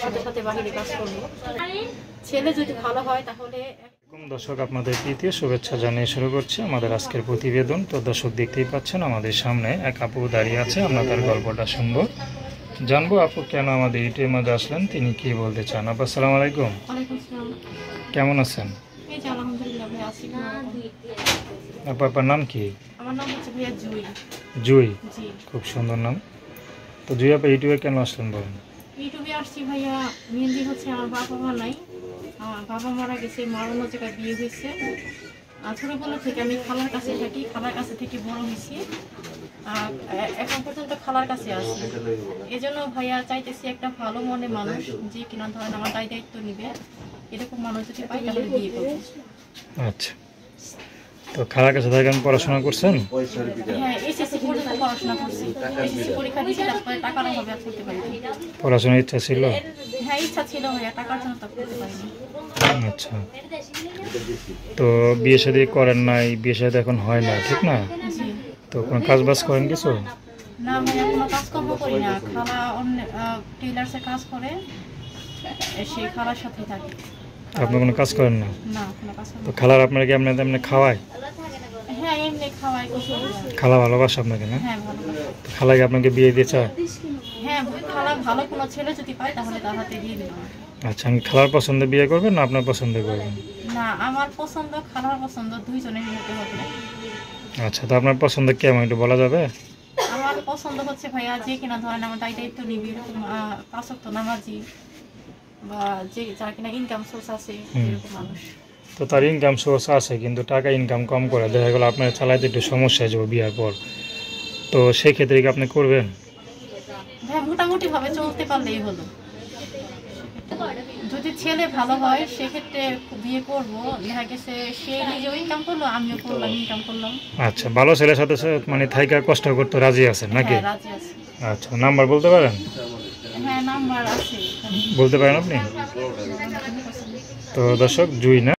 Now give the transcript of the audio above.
সাথে সাথে বাহিরে কাজ করবো। ছেলে যদি ভালো হয় তাহলে। দর্শক, আপনাদের প্রীতীয় শুভেচ্ছা জানিয়ে শুরু করছি আমাদের আজকের প্রতিবেদন। তো দর্শক, দেখতেই পাচ্ছেন আমাদের সামনে এক আপু দাঁড়িয়ে আছে। আমরা তার গল্পটা শুনবো, জানবো আপু কেন আমাদের ইউটিউবের মাঝে আসলেন, তিনি কি বলতে চান। আপু আসসালামু আলাইকুম, কেমন আছেন? আপু আপনার নাম কি? আমার নাম হচ্ছে ভাইয়া জুই। জুই, জি। খুব সুন্দর নাম। তো জুই আপু ইউটিউবে কেন আসলেন বলেন? ইউটিউবে আসছি ভাইয়া, মেন দিন হচ্ছে আমার বাবা মা নাই। আমার বাবা মারা গেছে, মার অন্য জায়গায় বিয়ে হয়েছে। ছোটবেলা থেকে আমি খালার কাছে থাকি, খালার কাছে থেকে বড় হয়েছি। এখন পর্যন্ত খালার কাছে আছি। এই জন্য ভাইয়া চাইতেছি একটা ভালো মনে মানুষ, যে কিনা ধরেন আমার দায়িত্ব নিবে, এরকম মানুষ যদি পাই তাহলে বিয়ে করবো। আচ্ছা, তো খালার কাছে থাকেন, পড়াশোনা করছেন? হ্যাঁ, এসএসসি পর্যন্ত পড়াশোনা করছি। এসএসসি পরীক্ষা দিয়েছি, তারপরে টাকার অভাবে আর করতে পারিনি। পড়াশোনার ইচ্ছা ছিল? হ্যাঁ, ইচ্ছা ছিল ভাইয়া, টাকার জন্য তো করতে পারিনি। আচ্ছা, তো বিয়ে শাদী করেন নাই, বিয়ে শাদী এখন হয় না, ঠিক না? জি। তো কোনো কাজ বাজ করেন কিছু? না ভাইয়া, কোনো কাজকর্ম করি না। খালা অন্য টেইলার্সে কাজ করে, সেই খালার সাথেই থাকি। আপনি কোনো কাজ করেন না? না, কোনো কাজ করি তো না। খালার আপনাকে এমনি এমনি খাওয়ায়? হ্যাঁ, এমনি খাওয়াই কিছু। খালা ভালোবাসে আপনাকে না? হ্যাঁ, ভালোবাসি। তো খালাকে আপনাকে বিয়ে দিয়ে চায়? হ্যাঁ, খালা ভালো কোনো ছেলে যদি পায় তাহলে তার হাতে দিয়ে দিলাম। আচ্ছা, আমি খালার পছন্দে বিয়ে করবেন না আপনার পছন্দে করবেন? না, আমার পছন্দ, খালার পছন্দ, দুইজনের হতে হবে। আচ্ছা, তো আপনার পছন্দ কেমন একটু বলা যাবে? আমার পছন্দ হচ্ছে ভাইয়া, যে কিনা ধরেন আমার দায়িত্ব নিবি, এরকম 5 ওয়াক্ত নামাজি, বা যে যার কিনা ইনকাম সোর্স আছে, এরকম মানুষ। তো তার ইনকাম সোর্স আছে, কিন্তু টাকা ইনকাম কম করে, দেখা গেলো আপনার চালাইতে একটু সমস্যা হয়ে যাবে বিয়ার পর, তো সেই ক্ষেত্রে কি আপনি করবেন? হ্যাঁ, মোটামুটি ভাবে চলতে পারলেই হলো। যদি ছেলে ভালো হয় সেক্ষেত্রে বিয়ে করব। দেখা গেছে সে নিজেও ইনকাম করলো, আমিও করলাম, ইনকাম করলাম। আচ্ছা, ভালো ছেলের সাথে মানে থাইকা কষ্ট করতে রাজি আছেন নাকি? হ্যাঁ, রাজি আছি। আচ্ছা, নাম্বার বলতে পারেন? হ্যাঁ, নাম্বার আছে। বলতে পারেন আপনি? তো দর্শক, জুই না?